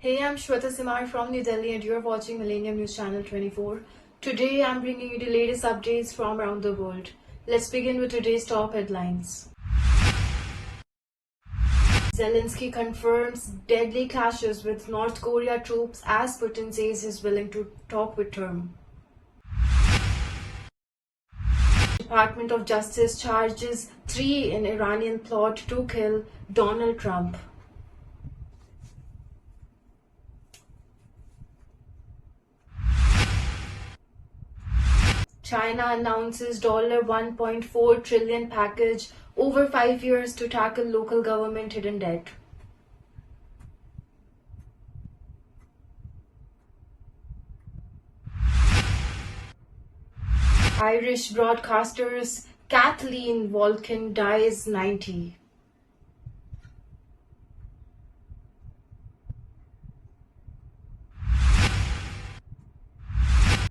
Hey, I'm Shweta Simar from New Delhi and you're watching Millennium News Channel 24. Today I'm bringing you the latest updates from around the world. Let's begin with today's top headlines. Zelensky confirms deadly clashes with North Korea troops as Putin says he's willing to talk with Trump. Department of Justice charges 3 in Iranian plot to kill Donald Trump. China announces $1.4 trillion package over 5 years to tackle local government hidden debt. Irish broadcasters Kathleen Walken dies 90.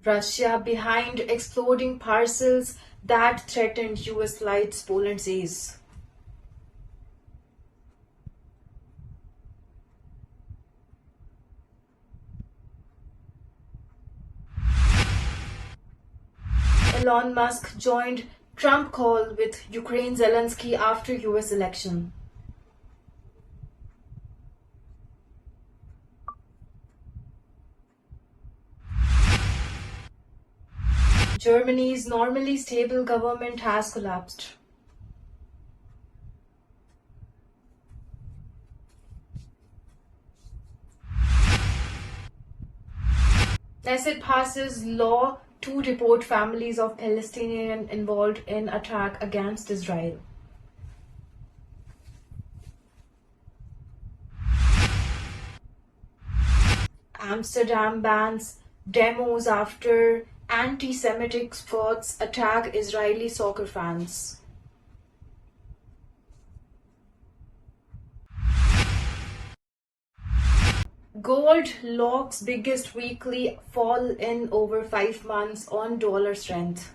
Russia behind exploding parcels that threatened US flights, Poland says. Elon Musk joined Trump call with Ukraine Zelensky after US election. Germany's normally stable government has collapsed. Knesset passes law to deport families of Palestinians involved in attack against Israel. Amsterdam bans demos after anti-Semitic squads attack Israeli soccer fans. Gold locks biggest weekly fall in over 5 months on dollar strength.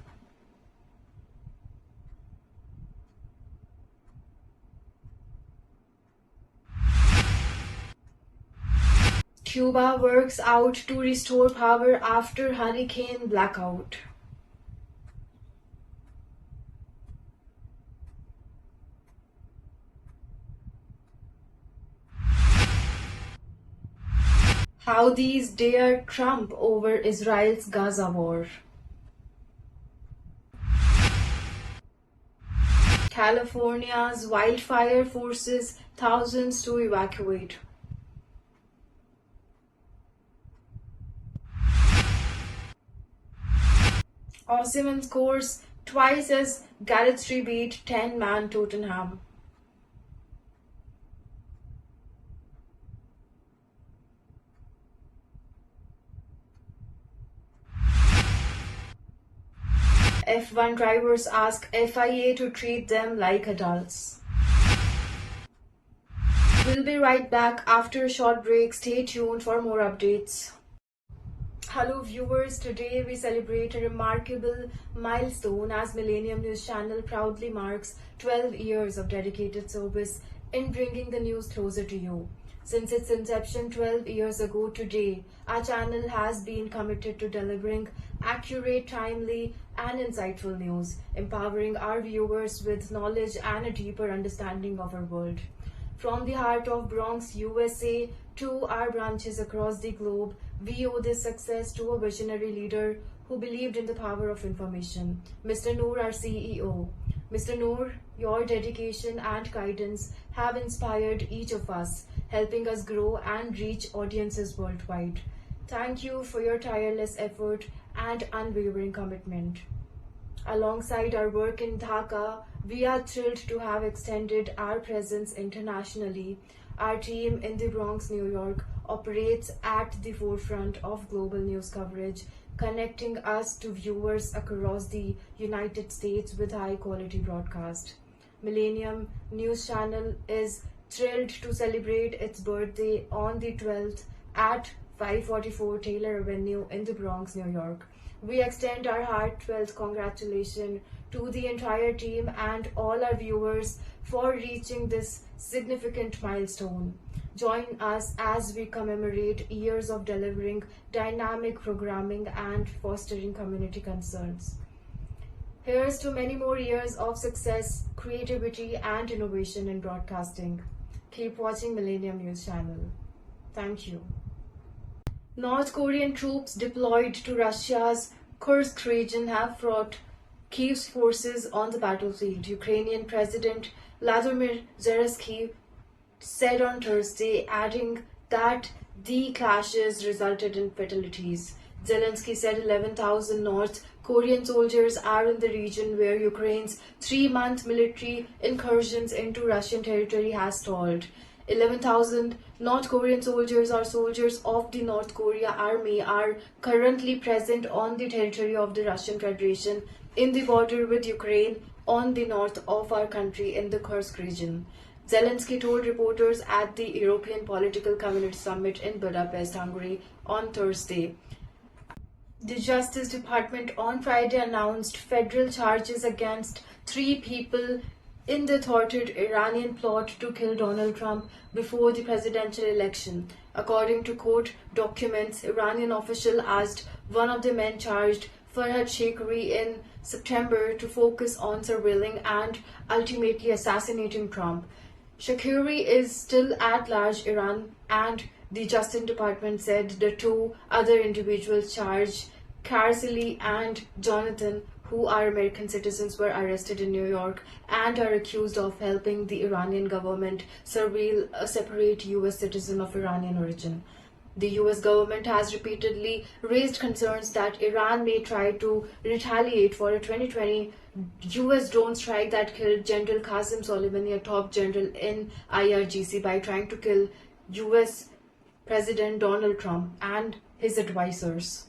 Cuba works out to restore power after hurricane blackout. Houthis dare Trump over Israel's Gaza war. California's wildfire forces thousands to evacuate. Osimhen scores twice as Galatasaray beat 10-man Tottenham. F1 drivers ask FIA to treat them like adults. We'll be right back after a short break. Stay tuned for more updates. Hello viewers, today we celebrate a remarkable milestone as Millennium News Channel proudly marks 12 years of dedicated service in bringing the news closer to you. Since its inception 12 years ago today, our channel has been committed to delivering accurate, timely and insightful news, empowering our viewers with knowledge and a deeper understanding of our world. From the heart of Bronx, USA to our branches across the globe, we owe this success to a visionary leader who believed in the power of information, Mr. Noor, our CEO. Mr. Noor, your dedication and guidance have inspired each of us, helping us grow and reach audiences worldwide. Thank you for your tireless effort and unwavering commitment. Alongside our work in Dhaka, we are thrilled to have extended our presence internationally. Our team in the Bronx, New York, operates at the forefront of global news coverage, connecting us to viewers across the United States with high-quality broadcast. Millennium News Channel is thrilled to celebrate its birthday on the 12th at 544 Taylor Avenue in the Bronx, New York. We extend our heartfelt congratulations to the entire team and all our viewers for reaching this significant milestone. Join us as we commemorate years of delivering dynamic programming and fostering community concerns. Here's to many more years of success, creativity, and innovation in broadcasting. Keep watching Millennium News Channel. Thank you. North Korean troops deployed to Russia's Kursk region have brought Kyiv's forces on the battlefield. Ukrainian President Vladimir Zelensky said on Thursday, adding that the clashes resulted in fatalities. Zelensky said 11,000 North Korean soldiers are in the region where Ukraine's 3-month military incursions into Russian territory has stalled. 11,000 North Korean soldiers or soldiers of the North Korea army are currently present on the territory of the Russian Federation in the border with Ukraine on the north of our country in the Kursk region. Zelensky told reporters at the European Political Community Summit in Budapest, Hungary on Thursday. The Justice Department on Friday announced federal charges against 3 people in the thwarted Iranian plot to kill Donald Trump before the presidential election. According to court documents, Iranian official asked one of the men charged, Farhad Sheikari, in September to focus on surveilling and ultimately assassinating Trump. Shakiri is still at large Iran, and the Justice Department said the 2 other individuals charged, Carsely and Jonathan, who are American citizens, were arrested in New York and are accused of helping the Iranian government surveil a separate US citizen of Iranian origin. The US government has repeatedly raised concerns that Iran may try to retaliate for a 2020 US drone strike that killed General Qasem Soleimani, a top general in IRGC, by trying to kill US President Donald Trump and his advisors.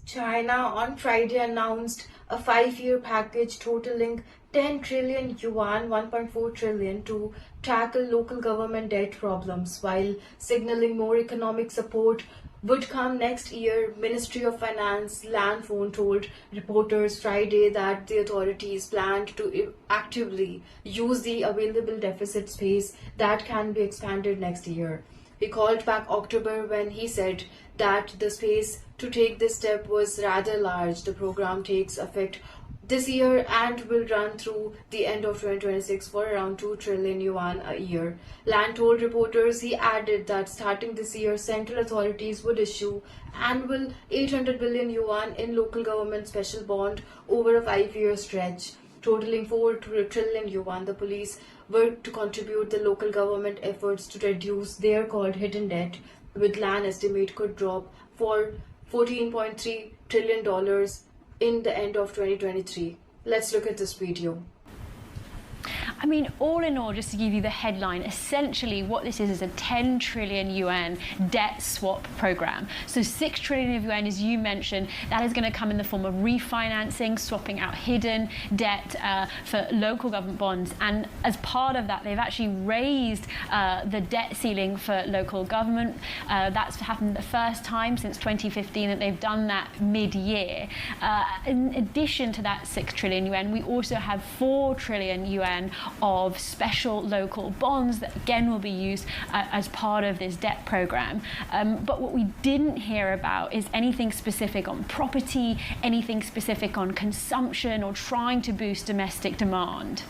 China on Friday announced a 5-year package totaling 10 trillion yuan, 1.4 trillion, to tackle local government debt problems, while signaling more economic support would come next year. Ministry of Finance Lan Phone told reporters Friday that the authorities planned to actively use the available deficit space that can be expanded next year. He called back October when he said that the space to take this step was rather large. The program takes effect this year and will run through the end of 2026 for around 2 trillion yuan a year. Lan told reporters. He added that starting this year, central authorities would issue annual 800 billion yuan in local government special bond over a 5-year stretch, totaling 4 trillion yuan. The police work to contribute the local government efforts to reduce their called hidden debt, with Lan estimate could drop for $14.3 trillion in the end of 2023. Let's look at this video. I mean, all in all, just to give you the headline, essentially what this is a 10 trillion yuan debt swap program. So 6 trillion of yuan, as you mentioned, that is going to come in the form of refinancing, swapping out hidden debt for local government bonds. And as part of that, they've actually raised the debt ceiling for local government. That's happened the first time since 2015 that they've done that mid-year. In addition to that 6 trillion yuan, we also have 4 trillion yuan of special local bonds that again will be used as part of this debt program. But what we didn't hear about is anything specific on property, anything specific on consumption or trying to boost domestic demand.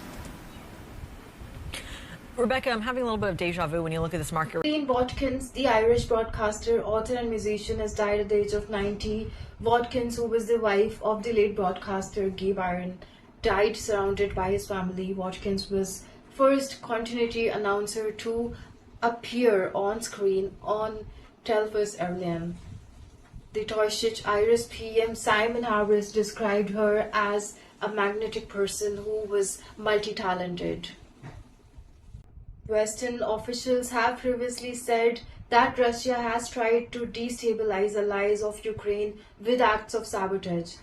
Rebecca, I'm having a little bit of deja vu when you look at this market. Jane Watkins, the Irish broadcaster, author and musician, has died at the age of 90. Watkins, who was the wife of the late broadcaster Guy Byron, died surrounded by his family. Watkins was first continuity announcer to appear on screen on Telford's Airline. The Taoiseach Irish PM Simon Harris described her as a magnetic person who was multi-talented. Western officials have previously said that Russia has tried to destabilize allies of Ukraine with acts of sabotage.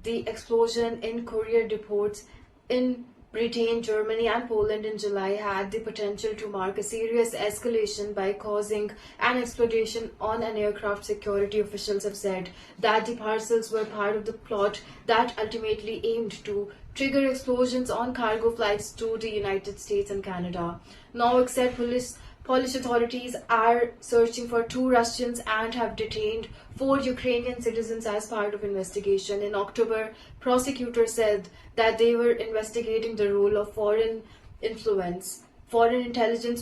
The explosion in courier depots in Britain, Germany, and Poland in July had the potential to mark a serious escalation by causing an explosion on an aircraft. Security officials have said that the parcels were part of the plot that ultimately aimed to trigger explosions on cargo flights to the United States and Canada. Now, except Polish authorities are searching for 2 Russians and have detained 4 Ukrainian citizens as part of investigation. In October, prosecutors said that they were investigating the role of foreign intelligence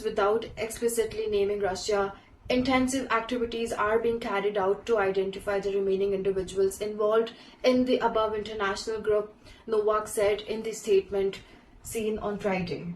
without explicitly naming Russia. Intensive activities are being carried out to identify the remaining individuals involved in the above international group, Novak said in the statement seen on Friday.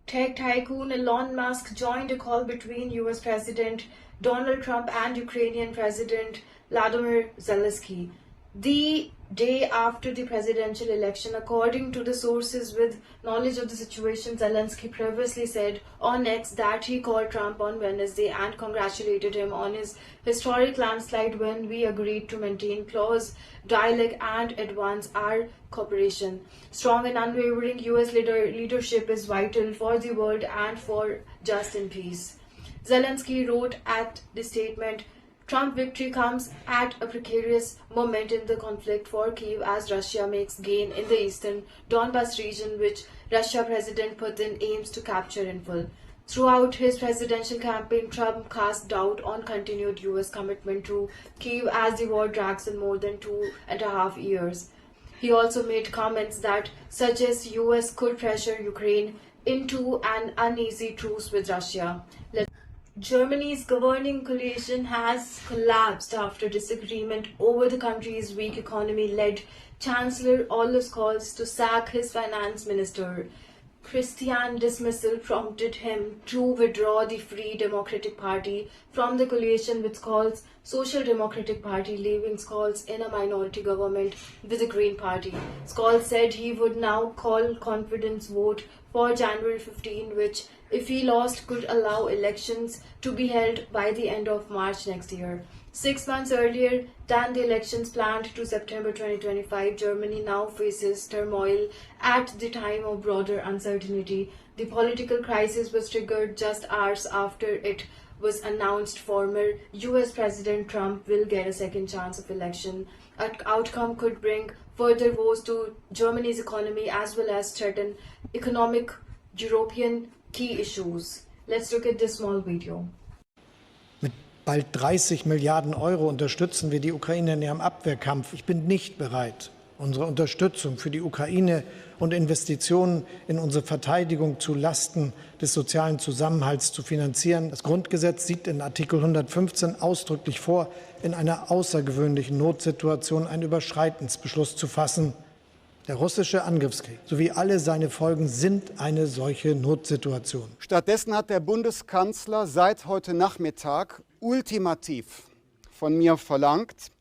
Tech tycoon Elon Musk joined a call between US President Donald Trump and Ukrainian President Vladimir Zelensky the day after the presidential election. According to the sources with knowledge of the situation, Zelensky previously said on X that he called Trump on Wednesday and congratulated him on his historic landslide when we agreed to maintain close dialogue and advance our cooperation. Strong and unwavering US leadership is vital for the world and for justice and peace. Zelensky wrote at the statement, Trump victory comes at a precarious moment in the conflict for Kyiv as Russia makes gain in the eastern Donbas region, which Russia President Putin aims to capture in full. Throughout his presidential campaign, Trump cast doubt on continued US commitment to Kyiv as the war drags in more than 2.5 years. He also made comments that suggest US could pressure Ukraine into an uneasy truce with Russia. Germany's governing coalition has collapsed after disagreement over the country's weak economy led Chancellor Olaf's calls to sack his finance minister. Christian dismissal prompted him to withdraw the Free Democratic Party from the coalition, which calls Social Democratic Party leaving Scholz in a minority government with the Green Party. Scholz said he would now call confidence vote for January 15, which, if he lost, could allow elections to be held by the end of March next year. 6 months earlier than the elections planned to September 2025, Germany now faces turmoil at the time of broader uncertainty. The political crisis was triggered just hours after it was announced former US President Trump will get a second chance of election. An outcome could bring further woes to Germany's economy as well as threaten economic European key issues. Let's look at this small video. Mit bald 30 Milliarden Euro unterstützen wir die Ukraine in ihrem Abwehrkampf. Ich bin nicht bereit, unsere Unterstützung für die Ukraine und Investitionen in unsere Verteidigung zu Lasten des sozialen Zusammenhalts zu finanzieren. Das Grundgesetz sieht in Artikel 115 ausdrücklich vor, in einer außergewöhnlichen Notsituation einen Überschreitensbeschluss zu fassen. Der russische Angriffskrieg sowie alle seine Folgen sind eine solche Notsituation. Stattdessen hat der Bundeskanzler seit heute Nachmittag ultimativ von mir verlangt,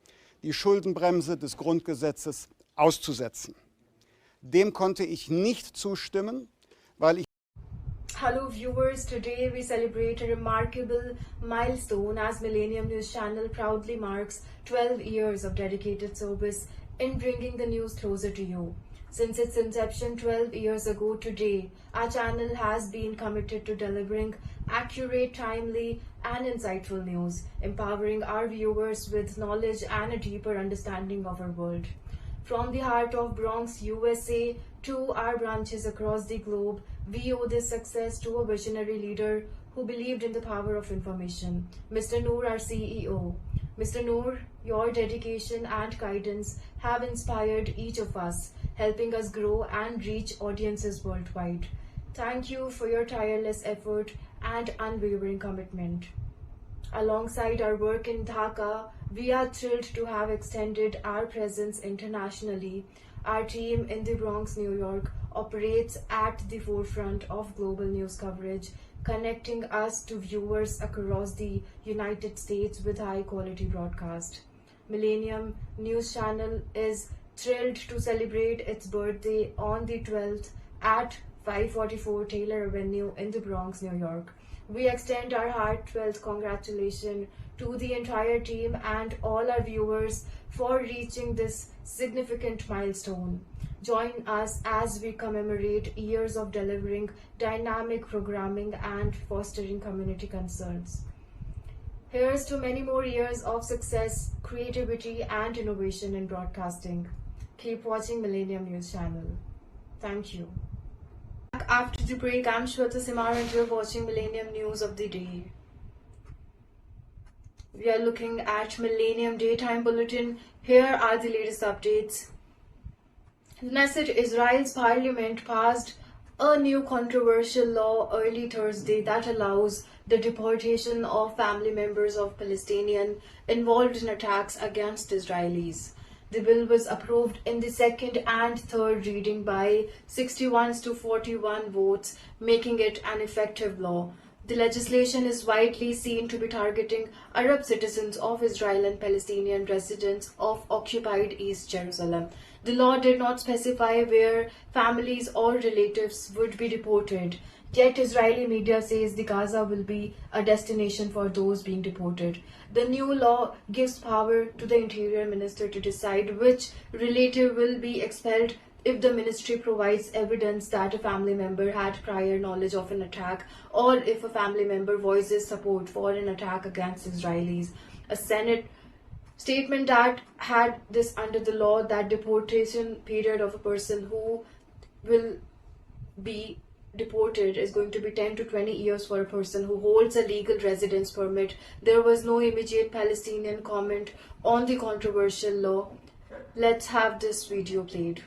die Schuldenbremse des Grundgesetzes auszusetzen. Dem konnte ich nicht zustimmen, weil ich Hello viewers, today we celebrate a remarkable milestone as Millennium News Channel proudly marks 12 years of dedicated service in bringing the news closer to you. Since its inception 12 years ago today, our channel has been committed to delivering accurate, timely and insightful news, empowering our viewers with knowledge and a deeper understanding of our world. From the heart of Bronx, USA to our branches across the globe, we owe this success to a visionary leader who believed in the power of information, Mr. Noor, our CEO. Mr. Noor, your dedication and guidance have inspired each of us, helping us grow and reach audiences worldwide. Thank you for your tireless effort and unwavering commitment. Alongside our work in Dhaka, we are thrilled to have extended our presence internationally. Our team in the Bronx, New York, operates at the forefront of global news coverage, connecting us to viewers across the United States with high-quality broadcast. Millennium News Channel is thrilled to celebrate its birthday on the 12th at 544 Taylor Avenue in the Bronx, New York. We extend our heartfelt congratulations to the entire team and all our viewers for reaching this significant milestone. Join us as we commemorate years of delivering dynamic programming and fostering community concerns. Here's to many more years of success, creativity, and innovation in broadcasting. Keep watching Millennium News Channel. Thank you. After the break, I'm Shweta Simar and you're watching Millennium News of the Day. We are looking at Millennium Daytime Bulletin. Here are the latest updates. Knesset, Israel's parliament, passed a new controversial law early Thursday that allows the deportation of family members of Palestinians involved in attacks against Israelis. The bill was approved in the second and third reading by 61 to 41 votes, making it an effective law. The legislation is widely seen to be targeting Arab citizens of Israel and Palestinian residents of occupied East Jerusalem. The law did not specify where families or relatives would be deported, yet Israeli media says the Gaza will be a destination for those being deported. The new law gives power to the Interior Minister to decide which relative will be expelled if the ministry provides evidence that a family member had prior knowledge of an attack, or if a family member voices support for an attack against Israelis. A Senate statement that had this under the law that deportation period of a person who will be deported is going to be 10 to 20 years for a person who holds a legal residence permit. There was no immediate Palestinian comment on the controversial law. Let's have this video played.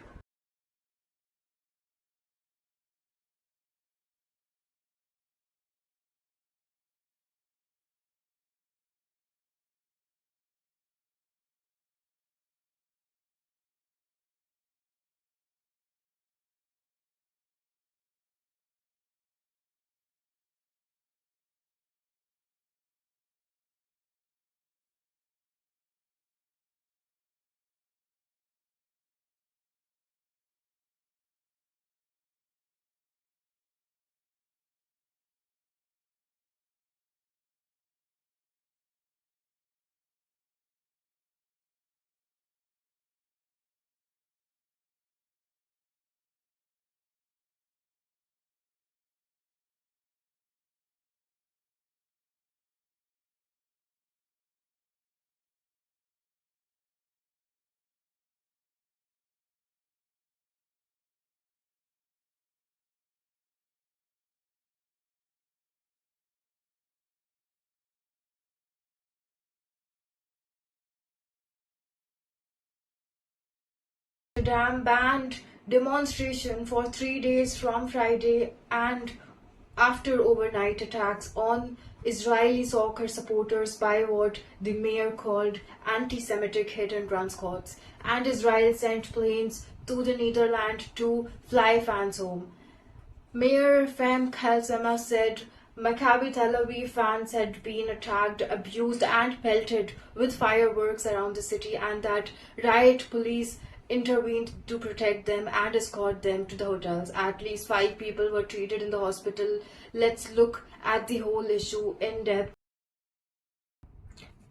Amsterdam banned demonstration for 3 days from Friday and after overnight attacks on Israeli soccer supporters by what the mayor called anti-Semitic hit-and-run squads, and Israel sent planes to the Netherlands to fly fans home. Mayor Fem Khalzema said Maccabi Tel Aviv fans had been attacked, abused and pelted with fireworks around the city, and that riot police intervened to protect them and escort them to the hotels. At least 5 people were treated in the hospital. Let's look at the whole issue in depth.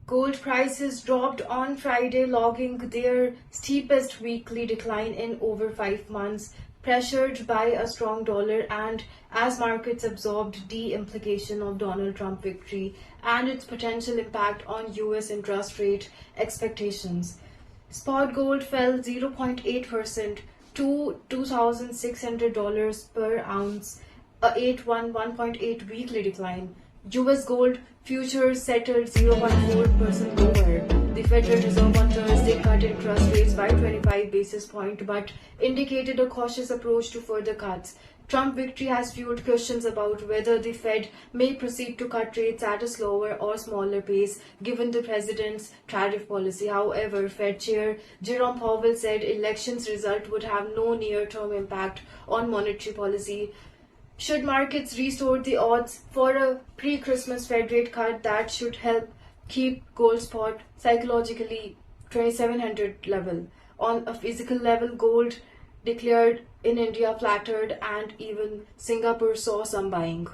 Gold prices dropped on Friday, logging their steepest weekly decline in over 5 months, pressured by a strong dollar and as markets absorbed the implication of Donald Trump victory and its potential impact on US interest rate expectations. Spot gold fell 0.8% to $2,600 per ounce, a 1.8 weekly decline. US gold futures settled 0.4% lower. The Federal Reserve on Thursday cut interest rates by 25 basis points but indicated a cautious approach to further cuts. Trump victory has fueled questions about whether the Fed may proceed to cut rates at a slower or smaller pace given the president's tariff policy. However, Fed Chair Jerome Powell said elections result would have no near-term impact on monetary policy. Should markets restore the odds for a pre-Christmas Fed rate cut, that should help keep gold spot psychologically 2700 level. On a physical level, gold declared in India flattered and even Singapore saw some buying.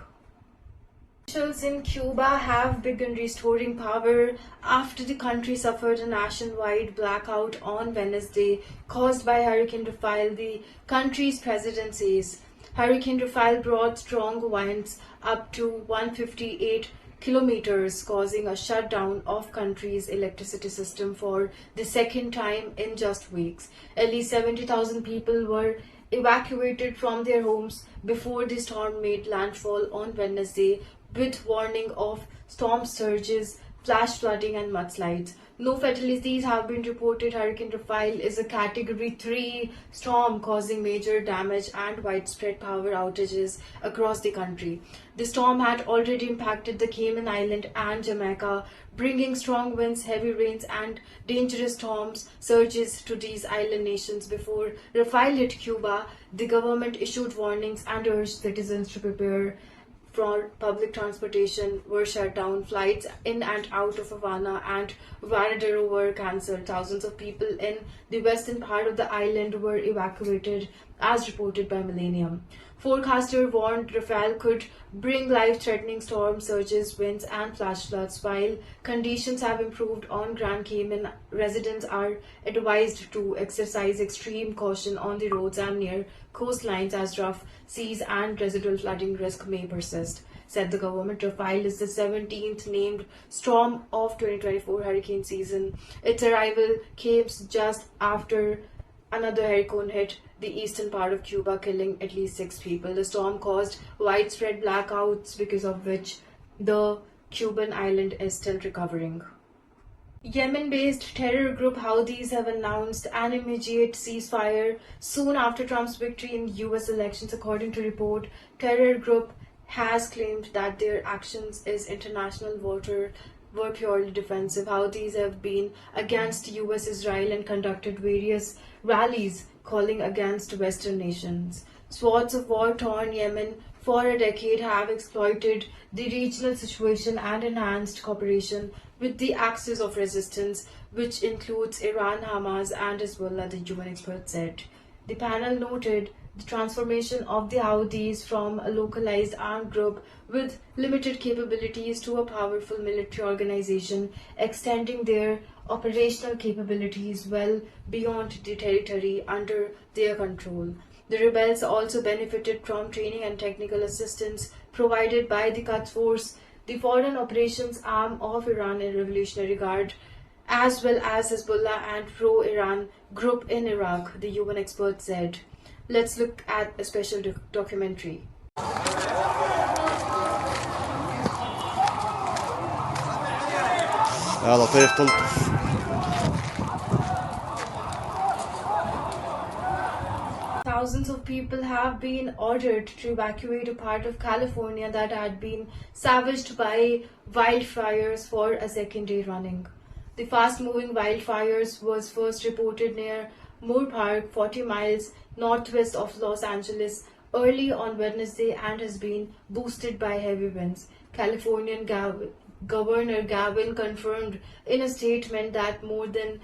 Officials in Cuba have begun restoring power after the country suffered a nationwide blackout on Wednesday caused by Hurricane Rafael, the country's president says. Hurricane Rafael brought strong winds up to 158 kilometers, causing a shutdown of country's electricity system for the second time in just weeks. At least 70,000 people were evacuated from their homes before the storm made landfall on Wednesday, with warning of storm surges, flash flooding and mudslides. No fatalities have been reported. Hurricane Rafael is a Category 3 storm causing major damage and widespread power outages across the country. The storm had already impacted the Cayman Islands and Jamaica, bringing strong winds, heavy rains and dangerous storm surges to these island nations. Before Rafael hit Cuba, the government issued warnings and urged citizens to prepare for public transportation were shut down. Flights in and out of Havana and Varadero were cancelled. Thousands of people in the western part of the island were evacuated, as reported by Millennium. Forecasters warned Rafael could bring life-threatening storm surges, winds and flash floods. While conditions have improved on Grand Cayman, residents are advised to exercise extreme caution on the roads and near coastlines as rough seas and residual flooding risk may persist, said the government. Rafael is the 17th named storm of 2024 hurricane season. Its arrival came just after another hurricane hit the eastern part of Cuba, killing at least 6 people. The storm caused widespread blackouts, because of which the Cuban island is still recovering. Yemen-based terror group Houthis have announced an immediate ceasefire soon after Trump's victory in US elections. According to report, terror group has claimed that their actions is international water were purely defensive. Houthis have been against US, Israel and conducted various rallies calling against Western nations. Swords of war-torn Yemen for a decade have exploited the regional situation and enhanced cooperation with the axis of resistance, which includes Iran, Hamas and Hezbollah, the UN expert said. The panel noted the transformation of the Houthis from a localized armed group with limited capabilities to a powerful military organization, extending their operational capabilities well beyond the territory under their control. The rebels also benefited from training and technical assistance provided by the Quds Force, the foreign operations arm of Iran and Revolutionary Guard, as well as Hezbollah and pro-Iran group in Iraq, the UN expert said. Let's look at a special documentary. يا لطيف تلطف. Thousands of people have been ordered to evacuate a part of California that had been savaged by wildfires for a second day running. The fast-moving wildfires was first reported near Moore Park, 40 miles northwest of Los Angeles, early on Wednesday and has been boosted by heavy winds. Californian Governor Gavin confirmed in a statement that more than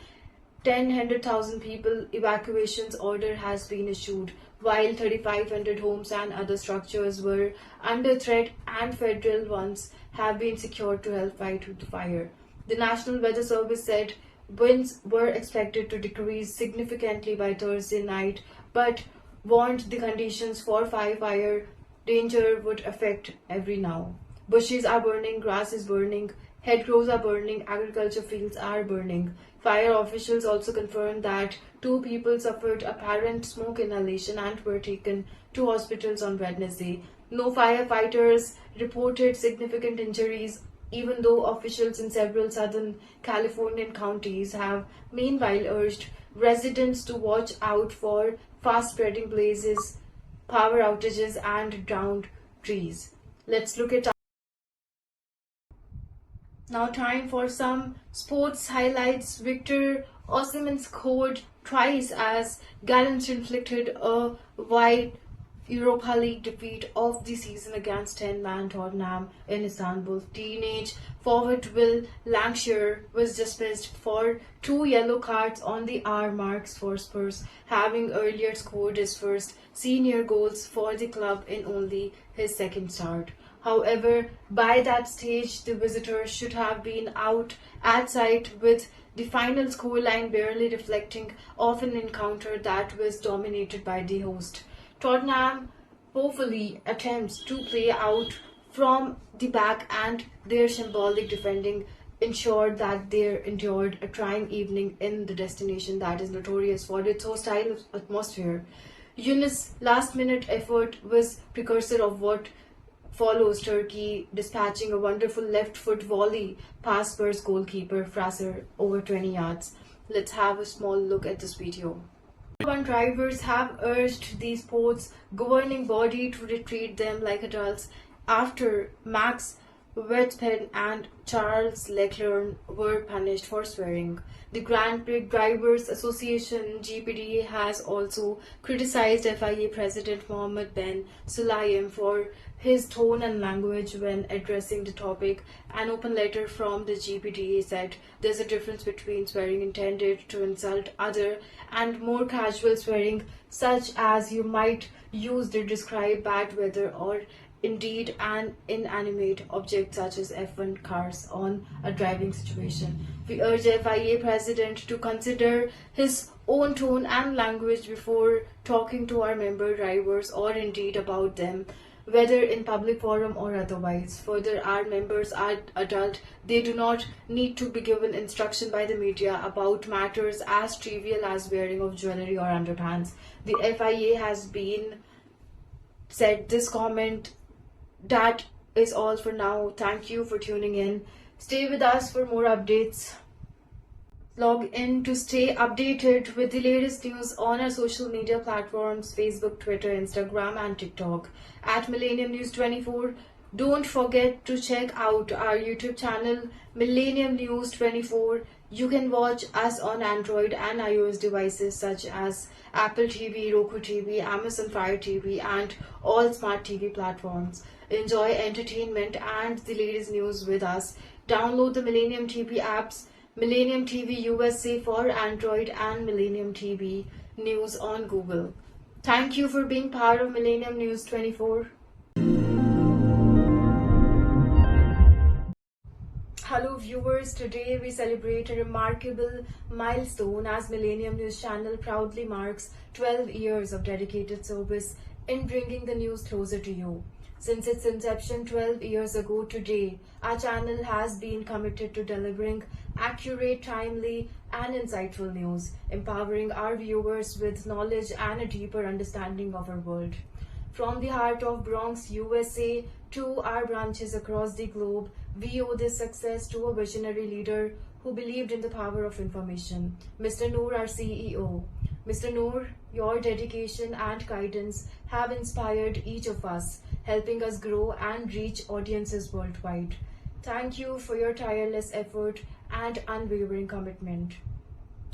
100,000 people evacuations order has been issued, while 3,500 homes and other structures were under threat and federal ones have been secured to help fight the fire. The National Weather Service said winds were expected to decrease significantly by Thursday night, but warned the conditions for fire danger would affect every now. Bushes are burning, grass is burning, hedgerows are burning, agriculture fields are burning. Fire officials also confirmed that 2 people suffered apparent smoke inhalation and were taken to hospitals on Wednesday. No firefighters reported significant injuries, even though officials in several southern Californian counties have meanwhile urged residents to watch out for fast-spreading blazes, power outages and drowned trees. Let's look at now time for some sports highlights. Victor Osimhen scored twice as Gallants inflicted a wide Europa League defeat of the season against 10-man Tottenham in Istanbul. Teenage forward Will Lancashire was dismissed for 2 yellow cards on the hour marks for Spurs, having earlier scored his first senior goals for the club in only his second start. However, by that stage, the visitors should have been out at sight, with the final scoreline barely reflecting of an encounter that was dominated by the host. Tottenham hopefully attempts to play out from the back, and their symbolic defending ensured that they endured a trying evening in the destination that is notorious for its hostile atmosphere. Yunus' last-minute effort was precursor of what follows, Turkey dispatching a wonderful left-foot volley past Spurs goalkeeper Fraser over 20 yards. Let's have a small look at this video. One drivers have urged the sports governing body to treat them like adults after Max Verstappen and Charles Leclerc were punished for swearing. The Grand Prix Drivers Association (GPDA) has also criticized FIA President Mohammed bin Sulayem for his tone and language when addressing the topic. An open letter from the GPDA said there's a difference between swearing intended to insult other and more casual swearing, such as you might use to describe bad weather or indeed an inanimate object such as F1 cars on a driving situation. We urge FIA President to consider his own tone and language before talking to our member drivers or indeed about them, whether in public forum or otherwise. Further, our members are adult. They do not need to be given instruction by the media about matters as trivial as wearing of jewelry or underpants. The FIA has been said this comment. That is all for now. Thank you for tuning in. Stay with us for more updates. Log in to stay updated with the latest news on our social media platforms: Facebook, Twitter, Instagram, and TikTok at Millennium News 24. Don't forget to check out our YouTube channel, Millennium News 24. You can watch us on Android and iOS devices such as Apple TV, Roku TV, Amazon Fire TV, and all smart TV platforms. Enjoy entertainment and the latest news with us. Download the Millennium TV apps, Millennium TV USA for Android and Millennium TV News on Google. Thank you for being part of Millennium News 24. Hello viewers, today we celebrate a remarkable milestone as Millennium News Channel proudly marks 12 years of dedicated service in bringing the news closer to you. Since its inception 12 years ago today, our channel has been committed to delivering accurate, timely, and insightful news, empowering our viewers with knowledge and a deeper understanding of our world. From the heart of Bronx, USA, to our branches across the globe, we owe this success to a visionary leader who believed in the power of information, Mr. Noor, our CEO. Mr. Noor, your dedication and guidance have inspired each of us, helping us grow and reach audiences worldwide. Thank you for your tireless effort and unwavering commitment.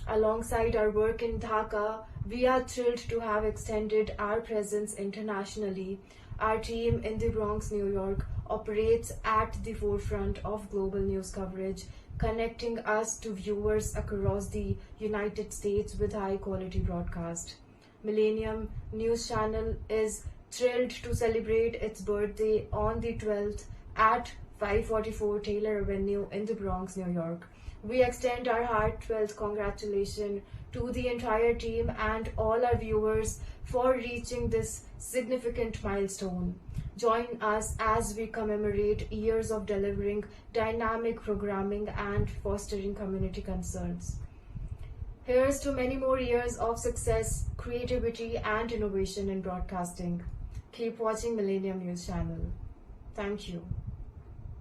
Alongside our work in Dhaka, we are thrilled to have extended our presence internationally. Our team in the Bronx, New York, operates at the forefront of global news coverage, connecting us to viewers across the United States with high-quality broadcast. Millennium News Channel is thrilled to celebrate its birthday on the 12th at 544 Taylor Avenue in the Bronx, New York. We extend our heartfelt congratulations to the entire team and all our viewers for reaching this significant milestone. Join us as we commemorate years of delivering dynamic programming and fostering community concerns. Here's to many more years of success, creativity, and innovation in broadcasting. Keep watching Millennium News Channel. Thank you.